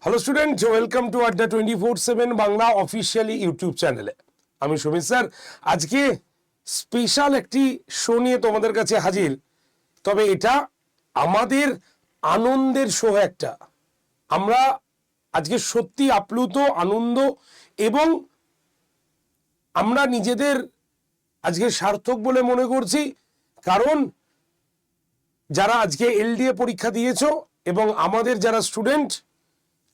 Hello student, welcome to আড্ডা 24/7 Bangla officially YouTube চ্যানেলে। আমি সুমিত স্যার আজকে স্পেশাল একটি শো নিয়ে তোমাদের কাছে হাজির। তবে এটা আমাদের আনন্দের শো একটা। আমরা আজকে সত্যি আপ্লুত, আনন্দ এবং আমরা নিজেদের আজকে সার্থক বলে মনে করছি, কারণ যারা আজকে এলডিএ পরীক্ষা দিয়েছো এবং আমাদের যারা স্টুডেন্ট,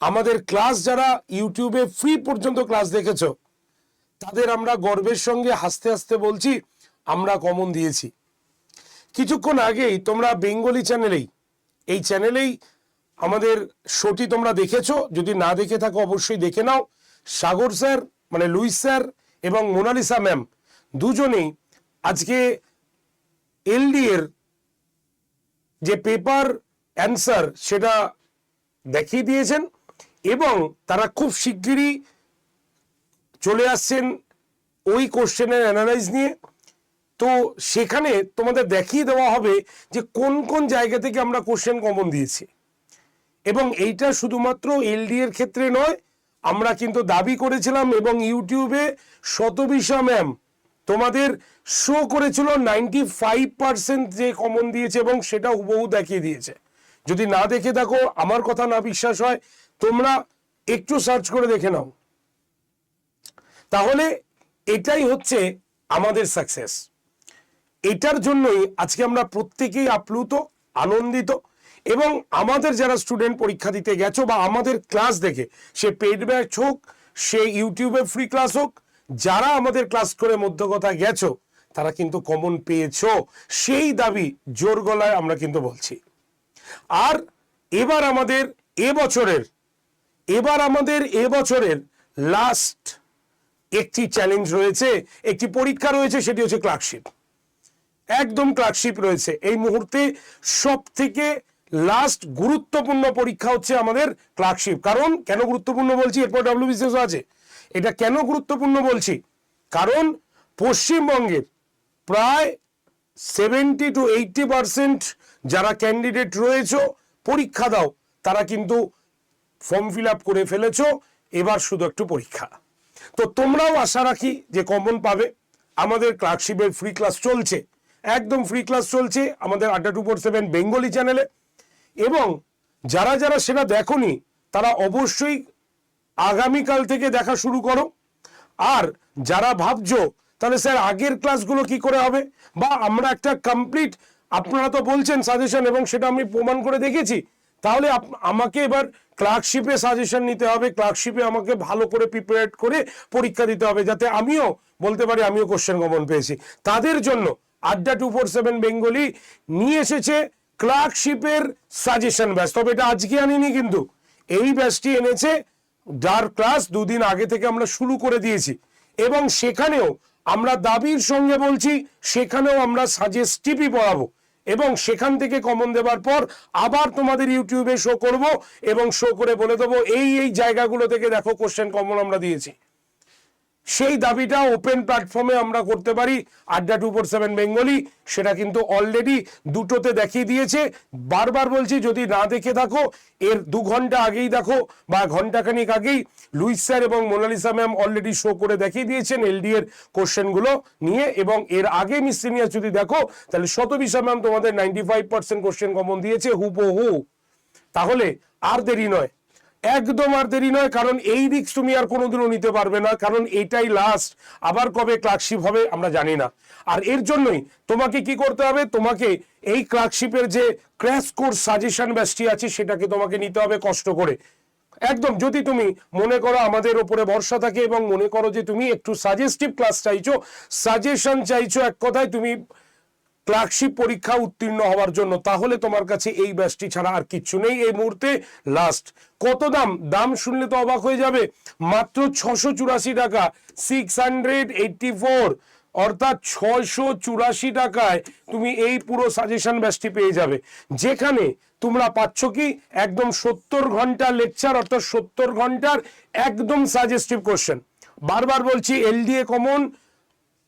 আমাদের ক্লাস যারা ইউটিউবে ফ্রি পর্যন্ত ক্লাস দেখেছো, তাদের আমরা গর্বের সঙ্গে হাসতে হাসতে বলছি আমরা কমন দিয়েছি। কিছুক্ষণ আগেই তোমরা বেঙ্গলি চ্যানেলেই, এই চ্যানেলেই আমাদের শোটি তোমরা দেখেছো। যদি না দেখে থাকো অবশ্যই দেখে নাও। সাগর স্যার মানে লুইস স্যার এবং মোনালিসা ম্যাম দুজনেই আজকে এলডি এর যে পেপার অ্যান্সার সেটা দেখিয়ে দিয়েছেন এবং তারা খুব শিগগিরই চলে আসছেন ওই কোশ্চেনের অ্যানালাইজ নিয়ে। তো সেখানে তোমাদের দেখিয়ে দেওয়া হবে যে কোন কোন জায়গা থেকে আমরা কোশ্চেন কমন দিয়েছি। এবং এইটা শুধুমাত্র এলডি এর ক্ষেত্রে নয়, আমরা কিন্তু দাবি করেছিলাম এবং ইউটিউবে শতবিশা ম্যাম তোমাদের শো করেছিল 95% যে কমন দিয়েছে এবং সেটা হুবহু দেখিয়ে দিয়েছে। যদি না দেখে থাকো, আমার কথা না বিশ্বাস হয়, তোমরা একটু সার্চ করে দেখে নাও। তাহলে এটাই হচ্ছে আমাদের সাকসেস। এটার জন্যই আজকে আমরা প্রত্যেকেই আপ্লুত, আনন্দিত। এবং আমাদের যারা স্টুডেন্ট পরীক্ষা দিতে গেছো বা আমাদের ক্লাস দেখে, সে পেইড ব্যাচ হোক, সে ইউটিউবে ফ্রি ক্লাস হোক, যারা আমাদের ক্লাস করে মধ্যকথা গেছো তারা কিন্তু কমন পেয়েছো, সেই দাবি জোর গলায় আমরা কিন্তু বলছি। আর এবার আমাদের এবছরের লাস্ট একটি চ্যালেঞ্জ রয়েছে, একটি পরীক্ষা রয়েছে, সেটি হচ্ছে ক্লার্কশিপ। একদম ক্লার্কশিপ রয়েছে এই মুহূর্তে। সব থেকে লাস্ট গুরুত্বপূর্ণ পরীক্ষা হচ্ছে আমাদের ক্লার্কশিপ। কারণ কেন গুরুত্বপূর্ণ বলছি, এরপর ডব্লিউবিসিএস আছে। এটা কেন গুরুত্বপূর্ণ বলছি, কারণ পশ্চিমবঙ্গের প্রায় 70 to 80% যারা ক্যান্ডিডেট রয়েছে পরীক্ষা দাও, তারা কিন্তু ফর্ম ফিল আপ করে ফেলেছো। এবার শুধু একটু পরীক্ষা। তো তোমরাও আশা রাখি যে কমন পাবে। আমাদের ক্লার্কশিপের ফ্রি ক্লাস চলছে, একদম ফ্রি ক্লাস চলছে আমাদের আড্ডা 24/7 বেঙ্গলি চ্যানেলে। এবং যারা যারা সেটা দেখোনি তারা অবশ্যই আগামীকাল থেকে দেখা শুরু করো। আর যারা ভাবছো তাহলে স্যার আগের ক্লাসগুলো কি করে হবে, বা আমরা একটা কমপ্লিট, আপনারা তো বলছেন সাজেশন এবং সেটা আমি প্রমাণ করে দেখেছি, তাহলে আমাকে এবার ক্লার্কশিপে সাজেশন নিতে হবে, ক্লার্কশিপে আমাকে ভালো করে প্রিপেয়ার করে পরীক্ষা দিতে হবে, যাতে আমিও বলতে পারি আমিও কোশ্চেন কমন পেয়েছি। তাদের জন্য আড্ডা 24/7 বেঙ্গলি নিয়ে এসেছে ক্লার্কশিপের সাজেশন ব্যাচ। তবে এটা আজকে আনিনি, কিন্তু এই ব্যাচটি এনেছে যার ক্লাস দুদিন আগে থেকে আমরা শুরু করে দিয়েছি। এবং সেখানেও আমরা দাবির সঙ্গে বলছি, সেখানেও আমরা সাজেস্টিভই পড়াবো এবং সেখান থেকে কমন দেওয়ার পর আবার তোমাদের ইউটিউবে শো করব এবং শো করে বলে দেবো এই এই জায়গাগুলো থেকে দেখো কোশ্চেন কমন আমরা দিয়েছি। সেই দাবিটা ওপেন প্ল্যাটফর্মে আমরা করতে পারি। আড্ডা 24/7 বেঙ্গলি সেটা কিন্তু অলরেডি দুটোতে দেখিয়ে দিয়েছে। বারবার বলছি, যদি না দেখে থাকো এর 2 ঘন্টা আগেই দেখো বা ঘন্টাখানিক আগেই লুইস স্যার এবং মোনালিসা ম্যাম অলরেডি শো করে দেখিয়ে দিয়েছেন এলডি এর কোশ্চেনগুলো নিয়ে। এবং এর আগে মিসলিনিয়াস যদি দেখো তাহলে শতবিশা ম্যাম তোমাদের 95% কোশ্চেন কমন দিয়েছে হুবহু। তাহলে আর দেরি নয়, একদম আর দেরি নয়, কারণ এই রিস্ক তুমি আর কোনোদিনও নিতে পারবে না, কারণ এটাই লাস্ট। আবার কবে ক্লার্কশিপ হবে আমরা জানি না। আর এর জন্যই তোমাকে কি করতে হবে, তোমাকে এই ক্লার্কশিপের যে ক্র্যাশ কোর্স সাজেশন ব্যাচটি আছে সেটাকে তোমাকে নিতে হবে কষ্ট করে। একদম যদি তুমি মনে করো আমাদের ওপরে ভরসা থাকে এবং মনে করো যে তুমি একটু সাজেস্টিভ ক্লাস চাইছো, সাজেশন চাইছো, এক কথায় তুমি ক্লার্কশিপ পরীক্ষা উত্তীর্ণ হওয়ার জন্য, তাহলে তোমার কাছে এই ব্যাচটি ছাড়া আর কিচ্ছু নেই এই মুহূর্তে। লাস্ট কত দাম শুনলে তো অবাক হয়ে যাবে, মাত্র 684 টাকা, 684, অর্থাৎ 684 টাকায় তুমি এই পুরো সাজেশন ব্যাচটি পেয়ে যাবে, যেখানে তোমরা পাচ্ছ কি একদম 70 ঘন্টা লেকচার, অর্থাৎ 70 ঘন্টার একদম সাজেস্টিভ কোশ্চেন। বারবার বলছি, এলডিএ কমন,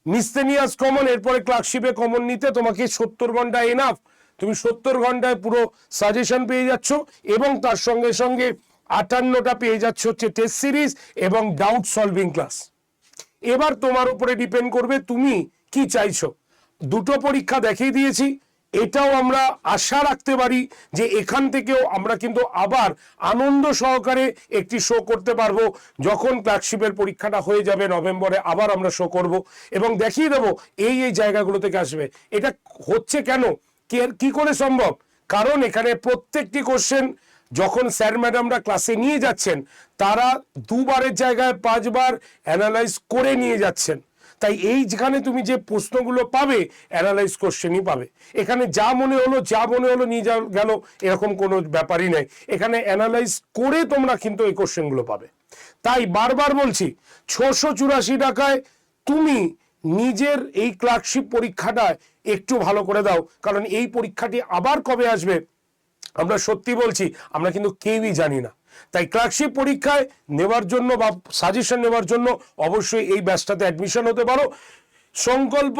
মিসলেনিয়াস কমন, এরপরে ক্লার্কশিপে কমন নিতে তোমাকে 70 ঘন্টা এনাফ। তুমি 70 ঘন্টায় পুরো সাজেশন পেয়ে যাচ্ছ এবং তার সঙ্গে সঙ্গে 58টা পেয়ে যাচ্ছ হচ্ছে টেস্ট সিরিজ এবং ডাউট সলভিং ক্লাস। এবার তোমার উপরে ডিপেন্ড করবে তুমি কি চাইছো। দুটো পরীক্ষা দেখিয়ে দিয়েছি, এটাও আমরা আশা রাখতে পারি যে এখান থেকেও আমরা কিন্তু আবার আনন্দ সহকারে একটি শো করতে পারবো। যখন ক্লার্কশিপের পরীক্ষাটা হয়ে যাবে নভেম্বরে আবার আমরা শো করব এবং দেখিয়ে দেবো এই জায়গাগুলো থেকে আসবে। এটা হচ্ছে কেন, কি করে সম্ভব? কারণ এখানে প্রত্যেকটি কোশ্চেন যখন স্যার ম্যাডামরা ক্লাসে নিয়ে যাচ্ছেন তারা দুবারের জায়গায় 5 বার অ্যানালাইজ করে নিয়ে যাচ্ছেন। তাই যেখানে তুমি যে প্রশ্নগুলো পাবে অ্যানালাইজ কোশ্চেনই পাবে। এখানে যা মনে হলো নিয়ে গেল এরকম কোনো ব্যাপারই নাই। এখানে অ্যানালাইজ করে তোমরা কিন্তু এই কোশ্চেনগুলো পাবে। তাই বারবার বলছি 684 টাকায় তুমি নিজের এই ক্লার্কশিপ পরীক্ষাটা একটু ভালো করে দাও, কারণ এই পরীক্ষাটি আবার কবে আসবে আমরা সত্যি বলছি আমরা কিন্তু কেউই জানি না। তাই ক্লার্কশিপ পরীক্ষায় নেওয়ার জন্য বা সাজেশন নেওয়ার জন্য অবশ্যই এই ব্যাচটাতে অ্যাডমিশন হতে পারো। সংকল্প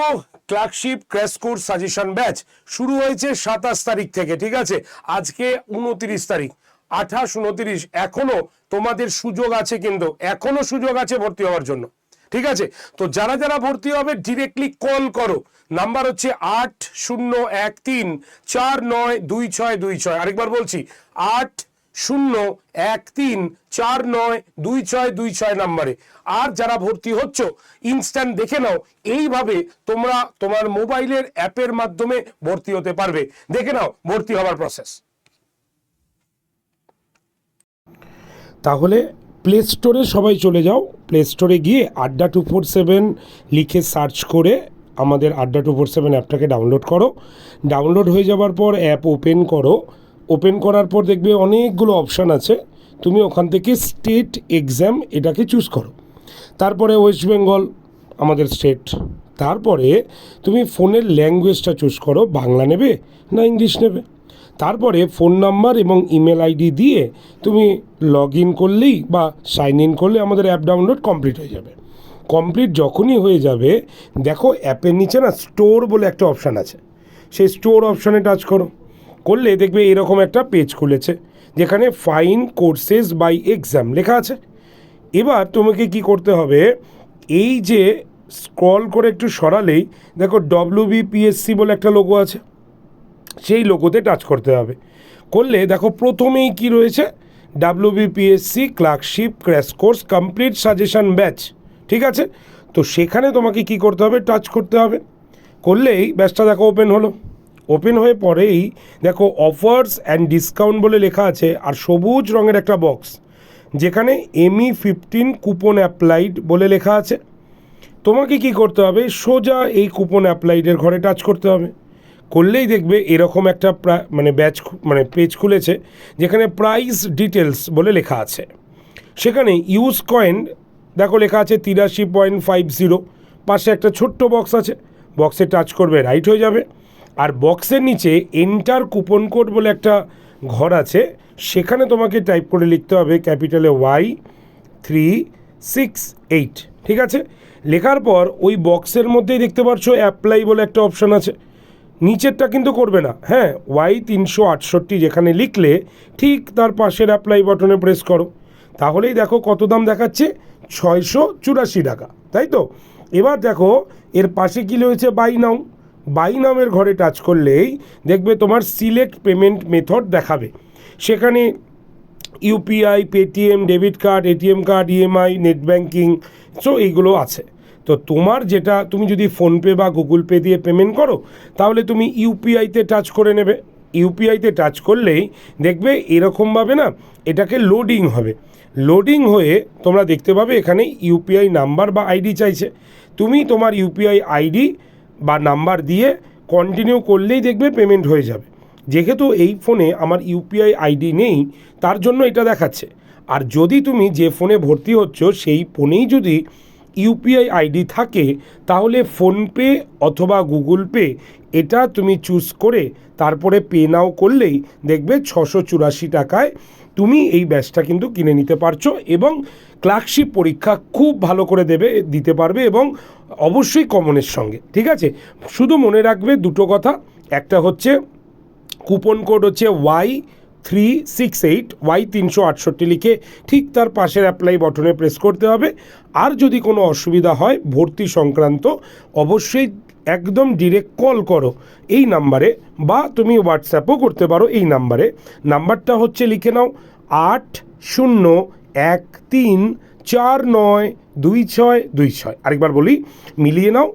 clerkship crash course suggestion batch শুরু হয়েছে 27 তারিখ থেকে, ঠিক আছে? আজকে 29 তারিখ, 28, 29 এখনো তোমাদের সুযোগ আছে, কিন্তু এখনো সুযোগ আছে ভর্তি হওয়ার জন্য, ঠিক আছে? তো যারা যারা ভর্তি হবে ডিরেক্টলি কল করো, নাম্বার হচ্ছে 8013492626। আরেকবার বলছি 8013492626 নাম্বারে। আর যারা ভর্তি হচ্ছ ইনস্ট্যান্ট দেখে নাও, এইভাবে তোমরা তোমার মোবাইলের অ্যাপের মাধ্যমে ভর্তি হতে পারবে। দেখে নাও ভর্তি হওয়ার প্রসেস। তাহলে প্লে স্টোরে সবাই চলে যাও, প্লে স্টোরে গিয়ে আড্ডা 247 লিখে সার্চ করে আমাদের আড্ডা 247 অ্যাপটাকে ডাউনলোড করো। ডাউনলোড হয়ে যাওয়ার পর অ্যাপ ওপেন করো। ওপেন করার পর দেখবে অনেকগুলো অপশান আছে, তুমি ওখান থেকে স্টেট এক্সাম এটাকে চুজ করো। তারপরে ওয়েস্ট বেঙ্গল আমাদের স্টেট। তারপরে তুমি ফোনের ল্যাঙ্গুয়েজটা চুজ করো, বাংলা নেবে না ইংলিশ নেবে। তারপরে ফোন নাম্বার এবং ইমেল আইডি দিয়ে তুমি লগ ইন করলেই বা সাইন ইন করলে আমাদের অ্যাপ ডাউনলোড কমপ্লিট হয়ে যাবে। কমপ্লিট যখনই হয়ে যাবে দেখো অ্যাপের নিচে না স্টোর বলে একটা অপশান আছে, সেই স্টোর অপশানে টাচ করো। করলে দেখবে এরকম একটা পেজ খুলেছে যেখানে ফাইন কোর্সেস বাই এক্সাম লেখা আছে। এবার তোমাকে কি করতে হবে, এই যে স্ক্রল করে একটু সরালেই দেখো WBPSC বলে একটা লোগো আছে, সেই লোগোতে টাচ করতে হবে। করলে দেখো প্রথমেই কি রয়েছে, WBPSC clerkship crash course complete suggestion batch, ঠিক আছে? তো সেখানে তোমাকে কি করতে হবে, টাচ করতে হবে। করলেই ব্যাচটা দেখো ওপেন হলো। ওপেন হয়ে পরেই দেখো অফার্স অ্যান্ড ডিসকাউন্ট বলে লেখা আছে, আর সবুজ রঙের একটা বক্স যেখানে ME15 কুপন অ্যাপ্লাইড বলে লেখা আছে। তোমাকে কি করতে হবে, সোজা এই কুপন অ্যাপ্লাইডের ঘরে টাচ করতে হবে। করলেই দেখবে এরকম একটা পেজ খুলেছে যেখানে প্রাইস ডিটেলস বলে লেখা আছে। সেখানে ইউজ কয়েন দেখো লেখা আছে 83.50, পাশে একটা ছোট্ট বক্স আছে, বক্সে টাচ করবে রাইট হয়ে যাবে। আর বক্সের নিচে এন্টার কুপন কোড বলে একটা ঘর আছে, সেখানে তোমাকে টাইপ করে লিখতে হবে ক্যাপিটালে Y368, ঠিক আছে? লেখার পর ওই বক্সের মধ্যেই দেখতে পাচ্ছ অ্যাপ্লাই বলে একটা অপশান আছে, নিচেরটা কিন্তু করবে না, হ্যাঁ, Y368 যেখানে লিখলে ঠিক তার পাশের অ্যাপ্লাই বাটনে প্রেস করো। তাহলেই দেখো কত দাম দেখাচ্ছে, 684 টাকা, তাই তো? এবার দেখো এর পাশে কী রয়েছে, বাই নামের ঘরে টাচ করলেই দেখবে তোমার সিলেক্ট পেমেন্ট মেথড দেখাবে। সেখানে UPI, Paytm, debit card, ATM card, EMI, net banking, so এইগুলো আছে। তো তোমার যেটা, তুমি যদি ফোনপে বা গুগল পে দিয়ে পেমেন্ট করো তাহলে তুমি UPI-তে টাচ করে নেবে। UPI-তে টাচ করলেই দেখবে এরকমভাবে না এটাকে লোডিং হবে। লোডিং হয়ে তোমরা দেখতে পাবে এখানে UPI নাম্বার বা আইডি চাইছে। তুমি তোমার UPI আইডি বা নাম্বার দিয়ে কন্টিনিউ করলেই দেখবে পেমেন্ট হয়ে যাবে। যেহেতু এই ফোনে আমার UPI আইডি নেই তার জন্য এটা দেখাচ্ছে। আর যদি তুমি যে ফোনে ভর্তি হচ্ছ সেই ফোনেই যদি UPI আইডি থাকে তাহলে ফোনপে অথবা গুগল পে এটা তুমি চুজ করে তারপরে পে নাও করলেই দেখবে 684 টাকায় তুমি এই ব্যাচটা কিন্তু কিনে নিতে পারছো এবং ক্লার্কশিপ পরীক্ষা খুব ভালো করে দিতে পারবে এবং অবশ্যই কমনের সঙ্গে, ঠিক আছে? শুধু মনে রাখবে দুটো কথা, একটা হচ্ছে কুপন কোড হচ্ছে 368Y368 লিখে ঠিক তার পাশের অ্যাপ্লাই বটনে প্রেস করতে হবে। আর যদি কোনো অসুবিধা হয় ভর্তি সংক্রান্ত, অবশ্যই একদম ডিরেক্ট কল করো এই নাম্বারে, বা তুমি হোয়াটসঅ্যাপও করতে পারো এই নাম্বারে। নাম্বারটা হচ্ছে, লিখে নাও, 8013492626। আরেকবার বলি, মিলিয়ে নাও,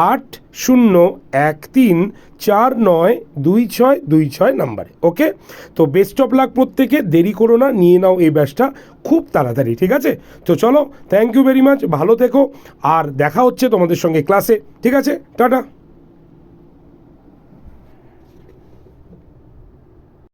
8013492626 নাম্বারে। ওকে, তো বেস্ট অফ লাক প্রত্যেকে, দেরি করো না, নিয়ে নাও এই ব্যাচটা খুব তাড়াতাড়ি, ঠিক আছে? তো চলো, থ্যাংক ইউ ভেরি মাচ, ভালো থেকো, আর দেখা হচ্ছে তোমাদের সঙ্গে ক্লাসে, ঠিক আছে? টাটা।